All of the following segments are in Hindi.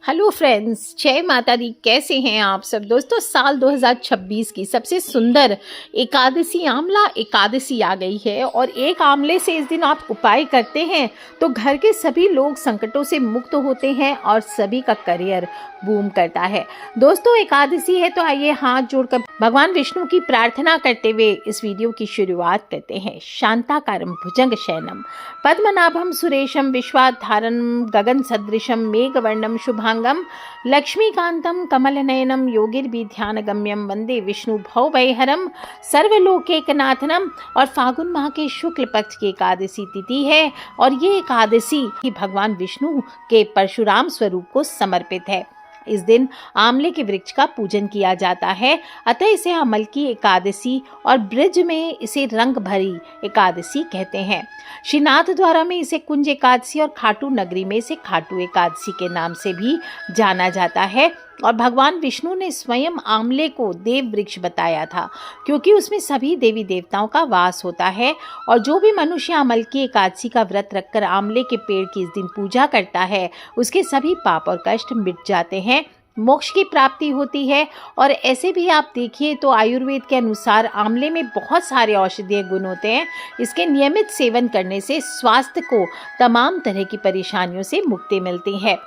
हेलो फ्रेंड्स, जय माता दी। कैसे हैं आप सब दोस्तों। साल 2026 की सबसे सुंदर एकादशी आंवला एकादशी आ गई है और एक आंवले से इस दिन आप उपाय करते हैं तो घर के सभी लोग संकटों से मुक्त होते हैं और सभी का करियर बूम करता है। दोस्तों, एकादशी है तो आइए हाथ जोड़कर भगवान विष्णु की प्रार्थना करते हुए इस वीडियो की शुरुआत करते हैं। शांताकारं भुजंग शयनम पद्मनाभम सुरेशम विश्वाधारणं गगन सदृशम मेघवर्णम शुभांगम लक्ष्मीकांतम कमलनयनम योगिर्विध्यानगम्यम वंदे विष्णु भवभयहरम सर्वलोकैकनाथनम। और फागुन माह के शुक्ल पक्ष की एकादशी तिथि है और ये एकादशी भगवान विष्णु के परशुराम स्वरूप को समर्पित है। इस दिन आंवले के वृक्ष का पूजन किया जाता है, अतः इसे अमल की एकादशी और ब्रज में इसे रंग भरी एकादशी कहते हैं। श्रीनाथ द्वारा में इसे कुंज एकादशी और खाटू नगरी में इसे खाटू एकादशी के नाम से भी जाना जाता है। और भगवान विष्णु ने स्वयं आंवले को देव वृक्ष बताया था क्योंकि उसमें सभी देवी देवताओं का वास होता है। और जो भी मनुष्य अमल की एकादशी का व्रत रखकर आंवले के पेड़ की इस दिन पूजा करता है उसके सभी पाप और कष्ट मिट जाते हैं, मोक्ष की प्राप्ति होती है। और ऐसे भी आप देखिए तो आयुर्वेद के अनुसार आंवले में बहुत सारे औषधीय गुण होते हैं। इसके नियमित सेवन करने से स्वास्थ्य को तमाम तरह की परेशानियों से मुक्ति मिलती है।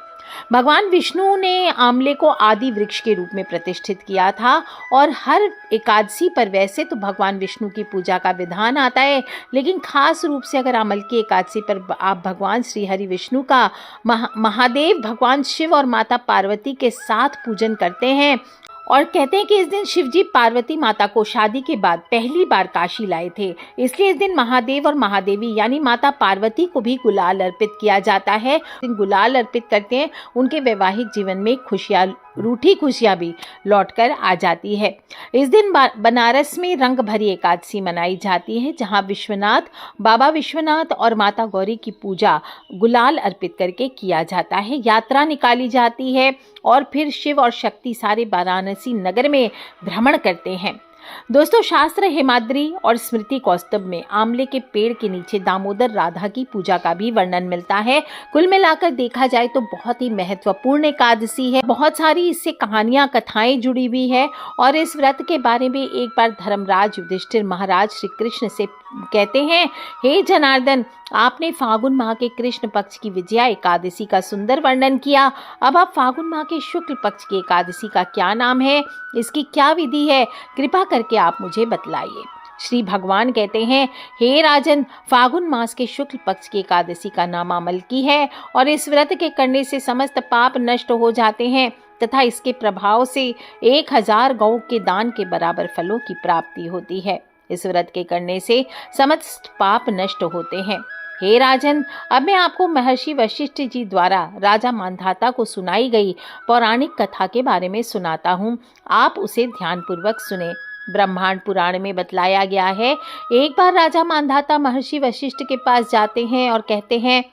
भगवान विष्णु ने आंवले को आदि वृक्ष के रूप में प्रतिष्ठित किया था और हर एकादशी पर वैसे तो भगवान विष्णु की पूजा का विधान आता है, लेकिन खास रूप से अगर अमल की एकादशी पर आप भगवान श्री हरि विष्णु का महादेव भगवान शिव और माता पार्वती के साथ पूजन करते हैं। और कहते हैं कि इस दिन शिवजी पार्वती माता को शादी के बाद पहली बार काशी लाए थे, इसलिए इस दिन महादेव और महादेवी यानी माता पार्वती को भी गुलाल अर्पित किया जाता है। गुलाल अर्पित करते हैं, उनके वैवाहिक जीवन में रूठी खुशियाँ भी लौटकर आ जाती है। इस दिन बनारस में रंग भरी एकादशी मनाई जाती है, जहाँ बाबा विश्वनाथ और माता गौरी की पूजा गुलाल अर्पित करके किया जाता है। यात्रा निकाली जाती है और फिर शिव और शक्ति सारे वाराणसी नगर में भ्रमण करते हैं। दोस्तों, शास्त्र हेमाद्री और स्मृति कौस्तुभ में आंवले के पेड़ के नीचे दामोदर राधा की पूजा का भी वर्णन मिलता है। कुल मिलाकर देखा जाए तो बहुत ही महत्वपूर्ण एकादशी है। बहुत सारी इससे कहानियां कथाएं जुड़ी हुई है। और इस व्रत के बारे में एक बार धर्मराज युधिष्ठिर महाराज श्री कृष्ण से कहते हैं, हे जनार्दन, आपने फागुन माह के कृष्ण पक्ष की विजया एकादशी का सुंदर वर्णन किया। अब आप फागुन माह के शुक्ल पक्ष की एकादशी का क्या नाम है, इसकी क्या विधि है, कृपा करके आप मुझे बतलाइए। श्री भगवान कहते हैं, हे राजन, फागुन मास के शुक्ल पक्ष की एकादशी का नाम अमल की है और इस व्रत के करने से समस्त पाप नष्ट हो जाते हैं तथा इसके प्रभाव से 1000 गौ के दान के बराबर फलों की प्राप्ति होती है। इस व्रत के करने से समस्त पाप नष्ट होते हैं। हे राजन, अब मैं आपको महर्षि वशिष्ठ जी द्वारा राजा मांधाता को सुनाई गई पौराणिक कथा के बारे में सुनाता हूँ, आप उसे ध्यानपूर्वक सुने। ब्रह्मांड पुराण में बतलाया गया है, एक बार राजा मांधाता महर्षि वशिष्ठ के पास जाते हैं और कहते हैं,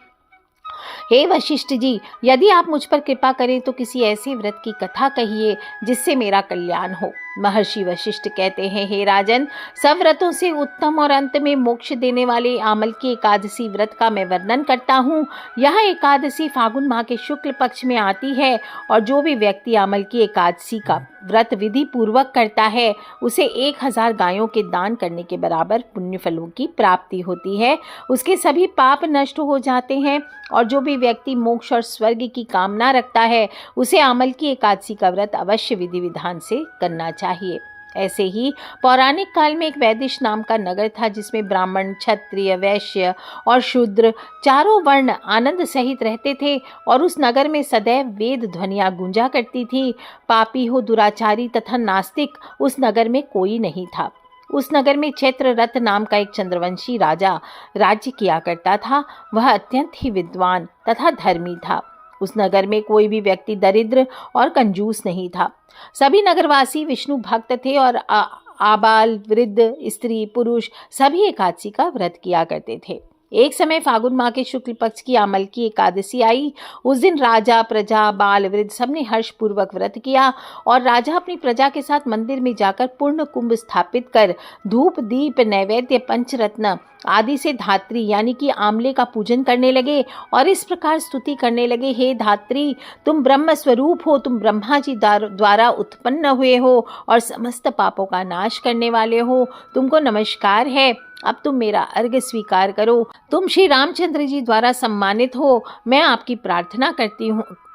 हे वशिष्ठ जी, यदि आप मुझ पर कृपा करें तो किसी ऐसे व्रत की कथा कहिए जिससे मेरा कल्याण हो। महर्षि वशिष्ठ कहते हैं, हे राजन, सब व्रतों से उत्तम और अंत में मोक्ष देने वाले आंवल की एकादशी व्रत का मैं वर्णन करता हूँ। यह एकादशी फागुन माह के शुक्ल पक्ष में आती है और जो भी व्यक्ति आंवल की एकादशी का व्रत विधि पूर्वक करता है उसे 1000 गायों के दान करने के बराबर पुण्य फलों की प्राप्ति होती है। उसके सभी पाप नष्ट हो जाते हैं और जो भी व्यक्ति मोक्ष और स्वर्ग की कामना रखता है उसे आंवल की एकादशी का व्रत अवश्य विधि विधान से करना चाहिए। ऐसे ही पौराणिक काल में एक वैदिश नाम का नगर था जिसमें ब्राह्मण, क्षत्रिय, वैश्य और शूद्र चारों वर्ण आनंद सहित रहते थे और उस नगर में सदैव वेद ध्वनियां गूंजा करती थी। पापी हो, दुराचारी तथा नास्तिक उस नगर में कोई नहीं था। उस नगर में चैत्ररथ नाम का एक चंद्रवंशी राजा राज्य किया करता था। वह अत्यंत ही विद्वान तथा धर्मी था। उस नगर में कोई भी व्यक्ति दरिद्र और कंजूस नहीं था। सभी नगरवासी विष्णु भक्त थे और आबाल, वृद्ध, स्त्री, पुरुष सभी एकादशी का व्रत किया करते थे। एक समय फागुन माह के शुक्ल पक्ष की अमल की एकादशी आई। उस दिन राजा, प्रजा, बाल, वृद्ध सबने हर्षपूर्वक व्रत किया और राजा अपनी प्रजा के साथ मंदिर में जाकर पूर्ण कुंभ स्थापित कर धूप, दीप, नैवेद्य, पंचरत्न आदि से धात्री यानी कि आंवले का पूजन करने लगे और इस प्रकार स्तुति करने लगे, हे धात्री, तुम ब्रह्म स्वरूप हो, तुम ब्रह्मा जी द्वारा उत्पन्न हुए हो और समस्त पापों का नाश करने वाले हो। तुमको नमस्कार है, अब तुम मेरा अर्घ्य स्वीकार करो। तुम श्री रामचंद्र जी द्वारा सम्मानित हो, मैं आपकी प्रार्थना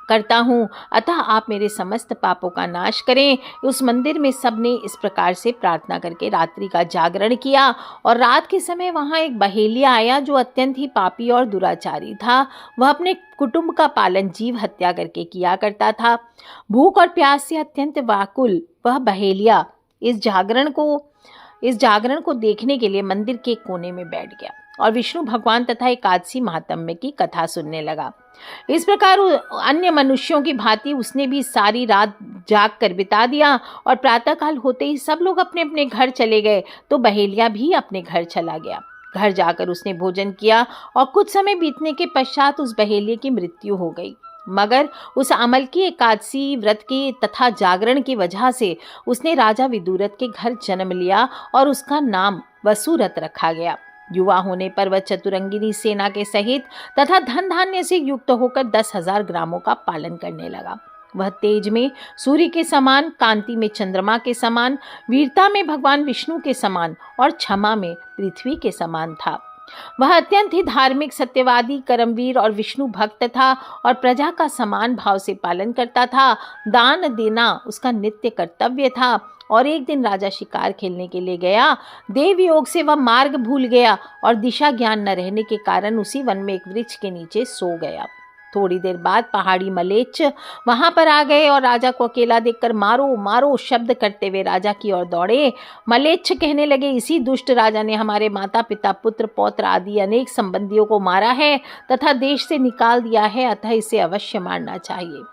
करता हूँ, अतः आप मेरे समस्त पापों का नाश करें। उस मंदिर में सबने इस प्रकार से प्रार्थना करके रात्रि का जागरण किया और रात के समय वहाँ एक बहेलिया आया जो अत्यंत ही पापी और दुराचारी था। वह अपने कुटुंब का पालन जीव हत्या करके किया करता था। भूख और प्यास से अत्यंत व्याकुल वह बहेलिया इस जागरण को देखने के लिए मंदिर के कोने में बैठ गया और विष्णु भगवान तथा एकादशी महात्म्य की कथा सुनने लगा। इस प्रकार अन्य मनुष्यों की भांति उसने भी सारी रात जाग कर बिता दिया और प्रातःकाल होते ही सब लोग अपने अपने घर चले गए तो बहेलिया भी अपने घर चला गया। घर जाकर उसने भोजन किया और कुछ समय बीतने के पश्चात उस बहेलिये की मृत्यु हो गई। मगर उस अमल की एकादशी व्रत की तथा जागरण की वजह से उसने राजा विदुरथ के घर जन्म लिया और उसका नाम वसुरथ रखा गया। युवा होने पर वह चतुरंगिनी सेना के सहित तथा धन धान्य से युक्त होकर 10,000 ग्रामों का पालन करने लगा। वह तेज में सूर्य के समान, कांति में चंद्रमा के समान, वीरता में भगवान विष्णु के समान और क्षमा में पृथ्वी के समान था। वह अत्यंत ही धार्मिक, सत्यवादी, कर्मवीर और विष्णु भक्त था और प्रजा का समान भाव से पालन करता था। दान देना उसका नित्य कर्तव्य था। और एक दिन राजा शिकार खेलने के लिए गया। देव योग से वह मार्ग भूल गया और दिशा ज्ञान न रहने के कारण उसी वन में एक वृक्ष के नीचे सो गया। थोड़ी देर बाद पहाड़ी मलेच्छ वहां पर आ गए और राजा को अकेला देखकर मारो मारो शब्द करते हुए राजा की ओर दौड़े। मलेच्छ कहने लगे, इसी दुष्ट राजा ने हमारे माता पिता, पुत्र, पौत्र आदि अनेक संबंधियों को मारा है तथा देश से निकाल दिया है, अतः इसे अवश्य मारना चाहिए।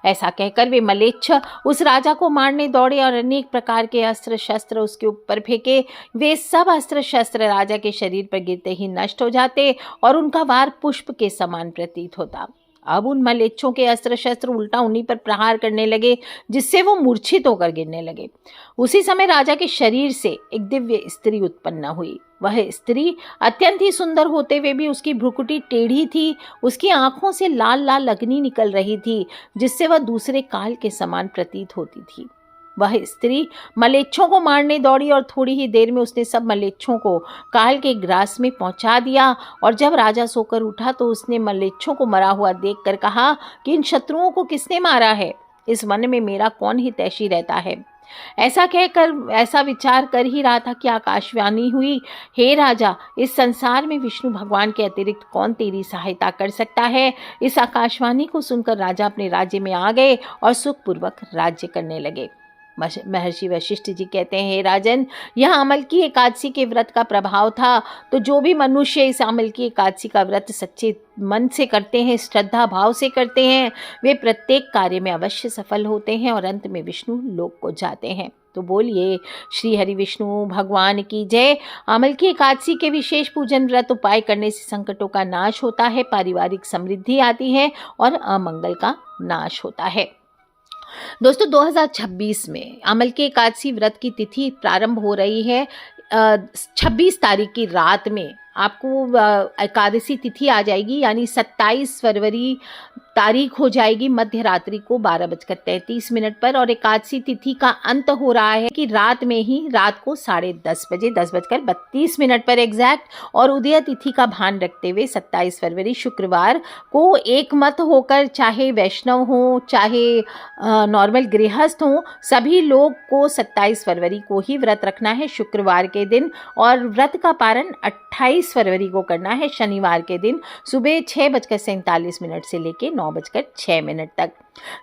ऐसा कहकर वे मलेच्छ उस राजा को मारने दौड़े और अनेक प्रकार के अस्त्र शस्त्र उसके ऊपर फेंके। वे सब अस्त्र शस्त्र राजा के शरीर पर गिरते ही नष्ट हो जाते और उनका वार पुष्प के समान प्रतीत होता। अब उन मलेच्छों के अस्त्र शस्त्र उल्टा उन्हीं पर प्रहार करने लगे, जिससे वो मूर्छित होकर गिरने लगे। उसी समय राजा के शरीर से एक दिव्य स्त्री उत्पन्न हुई। वह स्त्री अत्यंत ही सुंदर होते हुए भी उसकी भ्रुकुटी टेढ़ी थी। उसकी आंखों से लाल लाल अग्नि निकल रही थी, जिससे वह दूसरे काल के समान प्रतीत होती थी। वह स्त्री मलेच्छों को मारने दौड़ी और थोड़ी ही देर में उसने सब मलेच्छों को काल के ग्रास में पहुंचा दिया। और जब राजा सोकर उठा तो उसने मलेच्छों को मरा हुआ देखकर कहा कि इन शत्रुओं को किसने मारा है? इस वन में मेरा कौन हितैषी रहता है? ऐसा कहकर ऐसा विचार कर ही रहा था कि आकाशवाणी हुई, हे राजा, इस संसार में विष्णु भगवान के अतिरिक्त कौन तेरी सहायता कर सकता है? इस आकाशवाणी को सुनकर राजा अपने राज्य में आ गए और सुखपूर्वक राज्य करने लगे। महर्षि वशिष्ठ जी कहते हैं, हे राजन, यह अमल की एकादशी के व्रत का प्रभाव था। तो जो भी मनुष्य इस अमल की एकादशी का व्रत सच्चे मन से करते हैं, श्रद्धा भाव से करते हैं, वे प्रत्येक कार्य में अवश्य सफल होते हैं और अंत में विष्णु लोक को जाते हैं। तो बोलिए श्री हरि विष्णु भगवान की जय। अमल की एकादशी के विशेष पूजन व्रत उपाय करने से संकटों का नाश होता है, पारिवारिक समृद्धि आती है और अमंगल का नाश होता है। दोस्तों 2026 में अमल की एकादशी व्रत की तिथि प्रारंभ हो रही है। 26 तारीख की रात में आपको एकादशी तिथि आ जाएगी, यानी 27 फरवरी तारीख हो जाएगी मध्य रात्रि को 12:33 पर। और एकादशी तिथि का अंत हो रहा है कि रात में ही, रात को 10:30 बजे 10:32 पर एग्जैक्ट। और उदय तिथि का भान रखते हुए 27 फरवरी शुक्रवार को एक मत होकर, चाहे वैष्णव हो चाहे नॉर्मल गृहस्थ हो, सभी लोग को 27 फरवरी को ही व्रत रखना है, शुक्रवार के दिन। और व्रत का पारण 28 फरवरी को करना है, शनिवार के दिन, सुबह 6:47 से लेकर 9:06 तक।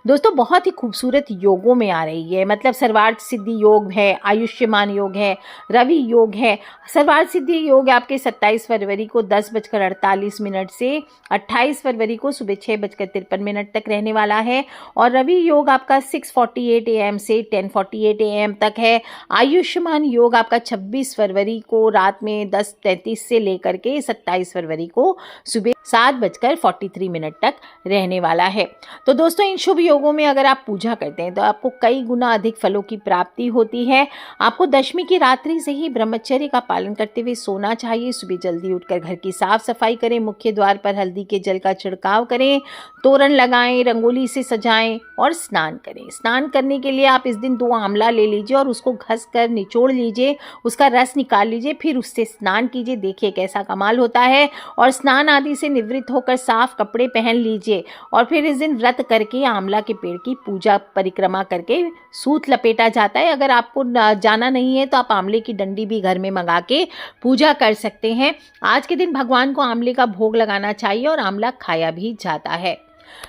दोस्तों बहुत ही खूबसूरत योगों में आ रही है, मतलब सर्वार्थ सिद्धि योग है, आयुष्मान योग है, रवि योग है। सर्वार्थ सिद्धि योग आपके 27 फरवरी को 10:48 से 28 फरवरी को सुबह 6:53 तक रहने वाला है। और रवि योग आपका 6:48 AM से 10:48 AM तक है। आयुष्मान योग आपका 26 फरवरी को रात में 10:33 से लेकर के 27 फरवरी को सुबह 7:43 तक रहने वाला है। तो दोस्तों इन शुभ योगों में अगर आप पूजा करते हैं तो आपको कई गुना अधिक फलों की प्राप्ति होती है। आपको दशमी की रात्रि से ही ब्रह्मचर्य का पालन करते हुए सोना चाहिए। सुबह जल्दी उठकर घर की साफ सफाई करें, मुख्य द्वार पर हल्दी के जल का छिड़काव करें, तोरण लगाएं, रंगोली से सजाएं और स्नान करें। स्नान करने के लिए आप इस दिन 2 आंवला ले लीजिए और उसको घस कर निचोड़ लीजिए, उसका रस निकाल लीजिए, फिर उससे स्नान कीजिए। देखिए कैसा कमाल होता है। और स्नान आदि से निवृत्त होकर साफ कपड़े पहन लीजिए और फिर इस दिन व्रत करके आंवला के पेड़ की पूजा परिक्रमा करके सूत लपेटा जाता है। अगर आपको जाना नहीं है तो आप आंवले की डंडी भी घर में मंगा के पूजा कर सकते हैं। आज के दिन भगवान को आंवले का भोग लगाना चाहिए और आंवला खाया भी जाता है।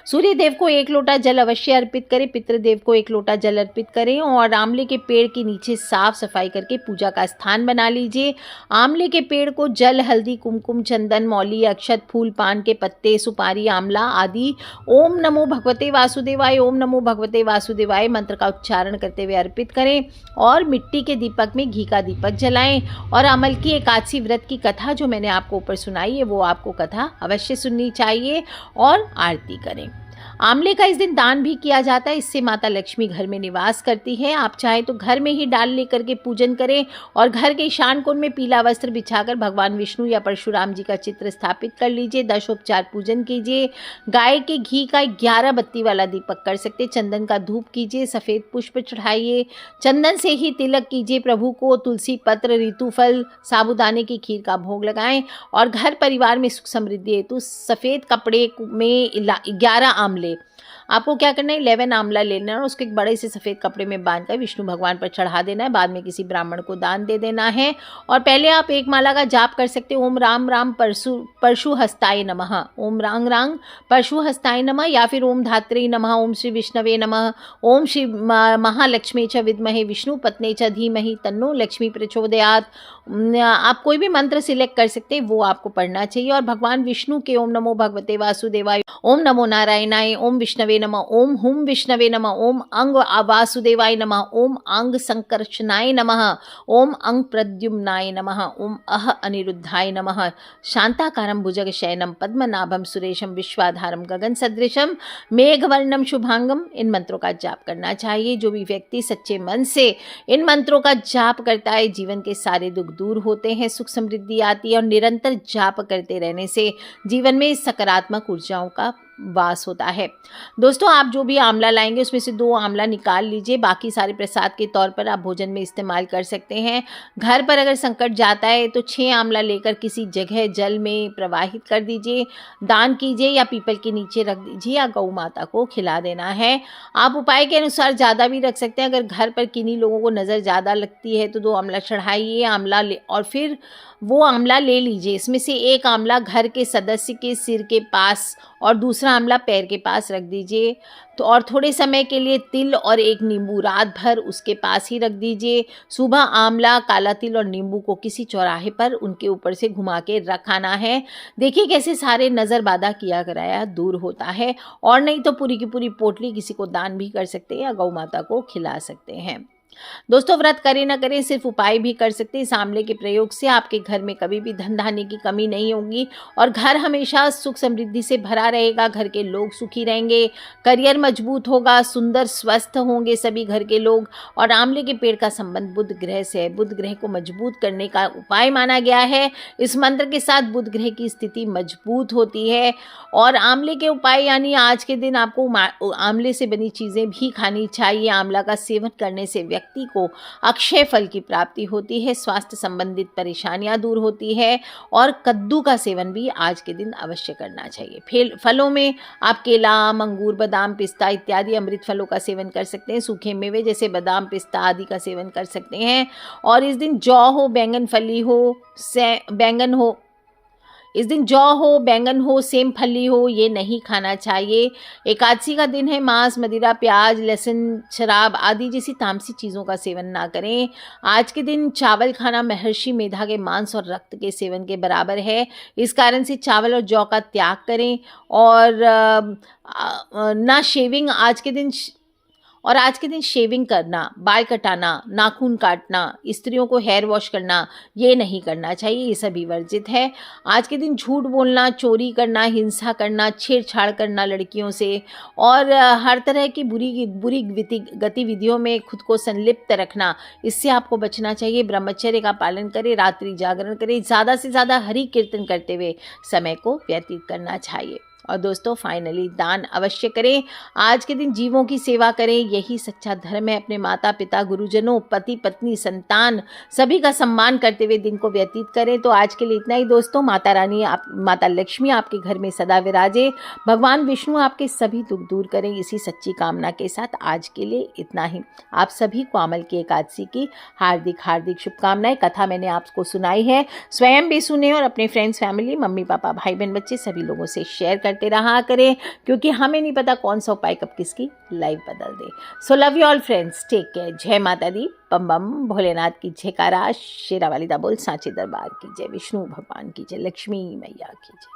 सूर्य देव को 1 लोटा जल अवश्य अर्पित करें, पितृदेव को 1 लोटा जल अर्पित करें और आंवले के पेड़ के नीचे साफ सफाई करके पूजा का स्थान बना लीजिए। आंवले के पेड़ को जल, हल्दी, कुमकुम, चंदन, मौली, अक्षत, फूल, पान के पत्ते, सुपारी, आंवला आदि ओम नमो भगवते वासुदेवाय, ओम नमो भगवते वासुदेवाय मंत्र का उच्चारण करते हुए अर्पित करें और मिट्टी के दीपक में घी का दीपक जलाएं। और अमल की एकादशी व्रत की कथा जो मैंने आपको ऊपर सुनाई है वो आपको कथा अवश्य सुननी चाहिए और आरती करें। आंवले का इस दिन दान भी किया जाता है, इससे माता लक्ष्मी घर में निवास करती है। आप चाहें तो घर में ही डाल लेकर के पूजन करें और घर के ईशान कोण में पीला वस्त्र बिछाकर भगवान विष्णु या परशुराम जी का चित्र स्थापित कर लीजिए। 10 उपचार पूजन कीजिए। गाय के घी का 11 बत्ती वाला दीपक कर सकते। चंदन का धूप कीजिए, सफेद पुष्प चढ़ाइए, चंदन से ही तिलक कीजिए। प्रभु को तुलसी पत्र, ऋतुफल, साबूदाने की खीर का भोग लगाएं और घर परिवार में सुख समृद्धि हेतु सफेद कपड़े में 11 आंवले, आपको क्या करना है, 11 आंवला लेना है और उसको एक बड़े से सफेद कपड़े में बांधकर विष्णु भगवान पर चढ़ा देना है। बाद में किसी ब्राह्मण को दान दे देना है। और पहले आप एक माला का जाप कर सकते हो, ओम राम राम परशु हस्ताय नमः, ओम रांग रांग परशु हस्ताय नमः, या फिर ओम धात्रे नमः, ओम श्री विष्णवे नमः, ओम श्री महालक्ष्मी च विद्महे विष्णु पत्नी च धीमहि तन्नो लक्ष्मी प्रचोदयात्। आप कोई भी मंत्र सिलेक्ट कर सकते हैं, वो आपको पढ़ना चाहिए। और भगवान विष्णु के ओम नमो भगवते वासुदेवाय, ओम नमो नारायणाय, ओम विष्णवे नमः, ओम हुम विष्णवे नमः, ओम अंग वासुदेवाय नमः, ओम अंग संकर्षणाय नमः, ओम अंग प्रद्युम्नाय नमः, ओम अह अनिरुद्धाय नमः, शांताकारं भुजगशयनं पद्मनाभं सुरेशं विश्वाधारं गगन सदृशं मेघवर्णम शुभांगम। इन मंत्रों का जाप करना चाहिए। जो भी व्यक्ति सच्चे मन से इन मंत्रों का जाप करता है जीवन के सारे दुख दूर होते हैं, सुख समृद्धि आती है और निरंतर जाप करते रहने से जीवन में सकारात्मक ऊर्जाओं का वास होता है। दोस्तों आप जो भी आंवला लाएंगे उसमें से 2 आंवला निकाल लीजिए, बाकी सारे प्रसाद के तौर पर आप भोजन में इस्तेमाल कर सकते हैं। घर पर अगर संकट जाता है तो 6 आंवला लेकर किसी जगह जल में प्रवाहित कर दीजिए, दान कीजिए या पीपल के नीचे रख दीजिए या गौ माता को खिला देना है। आप उपाय के अनुसार ज़्यादा भी रख सकते हैं। अगर घर पर किन्हीं लोगों को नज़र ज़्यादा लगती है तो 2 आंवला चढ़ाइए, आंवला ले और फिर वो आंवला ले लीजिए। इसमें से एक आंवला घर के सदस्य के सिर के पास और दूसरा आंवला पैर के पास रख दीजिए। तो और थोड़े समय के लिए तिल और एक नींबू रात भर उसके पास ही रख दीजिए। सुबह आंवला, काला तिल और नींबू को किसी चौराहे पर उनके ऊपर से घुमा के रखाना है। देखिए कैसे सारे नज़र बाधा किया कराया दूर होता है। और नहीं तो पूरी की पूरी पोटली किसी को दान भी कर सकते हैं या गौ माता को खिला सकते हैं। दोस्तों व्रत करें ना करें, सिर्फ उपाय भी कर सकते हैं। इस आंवले के प्रयोग से आपके घर में कभी भी धन धान्य की कमी नहीं होगी और घर हमेशा सुख समृद्धि से भरा रहेगा। घर के लोग सुखी रहेंगे, करियर मजबूत होगा, सुंदर स्वस्थ होंगे सभी घर के लोग। और आंवले के पेड़ का संबंध बुध ग्रह से है। बुध ग्रह को मजबूत करने का उपाय माना गया है। इस मंत्र के साथ बुध ग्रह की स्थिति मजबूत होती है। और आंवले के उपाय यानी आज के दिन आपको आंवले से बनी चीज़ें भी खानी चाहिए। आंवला का सेवन करने से व्यक्ति को अक्षय फल की प्राप्ति होती है, स्वास्थ्य संबंधित परेशानियां दूर होती है। और कद्दू का सेवन भी आज के दिन अवश्य करना चाहिए। फलों में आप केला, अंगूर, बादाम, पिस्ता इत्यादि अमृत फलों का सेवन कर सकते हैं। सूखे मेवे जैसे बादाम, पिस्ता आदि का सेवन कर सकते हैं। और इस दिन जौ हो, बैंगन फली हो, बैंगन हो इस दिन जौ हो, बैंगन हो, सेम फली हो, ये नहीं खाना चाहिए। एकादशी का दिन है, मांस, मदिरा, प्याज, लहसुन, शराब आदि जैसी तामसी चीज़ों का सेवन ना करें। आज के दिन चावल खाना महर्षि मेधा के मांस और रक्त के सेवन के बराबर है। इस कारण से चावल और जौ का त्याग करें और ना शेविंग आज के दिन शेविंग करना, बाल कटाना, नाखून काटना, स्त्रियों को हेयर वॉश करना, ये नहीं करना चाहिए, ये सभी वर्जित है। आज के दिन झूठ बोलना, चोरी करना, हिंसा करना, छेड़छाड़ करना लड़कियों से और हर तरह की बुरी गतिविधियों में खुद को संलिप्त रखना, इससे आपको बचना चाहिए। ब्रह्मचर्य का पालन करें, रात्रि जागरण करें, ज़्यादा से ज़्यादा हरि कीर्तन करते हुए समय को व्यतीत करना चाहिए। और दोस्तों फाइनली दान अवश्य करें। आज के दिन जीवों की सेवा करें, यही सच्चा धर्म है। अपने माता पिता, गुरुजनों, पति पत्नी, संतान सभी का सम्मान करते हुए दिन को व्यतीत करें। तो आज के लिए इतना ही दोस्तों। माता रानी, माता लक्ष्मी आपके घर में सदा विराजे, भगवान विष्णु आपके सभी दुख दूर करें, इसी सच्ची कामना के साथ आज के लिए इतना ही। आप सभी को अमल की एकादशी की हार्दिक हार्दिक शुभकामनाएं। कथा मैंने आपको सुनाई है, स्वयं भी सुने और अपने फ्रेंड्स, फैमिली, मम्मी पापा, भाई बहन, बच्चे सभी लोगों से शेयर करते रहा करें, क्योंकि हमें नहीं पता कौन सा उपाय कब किसकी लाइफ बदल दे। So love you all friends, take care. जय माता दी, बम बम, भोलेनाथ की जयकारा, शेरावाली दा बोल, सांचे दरबार की जय, विष्णु भगवान की जय, लक्ष्मी मैया की जय।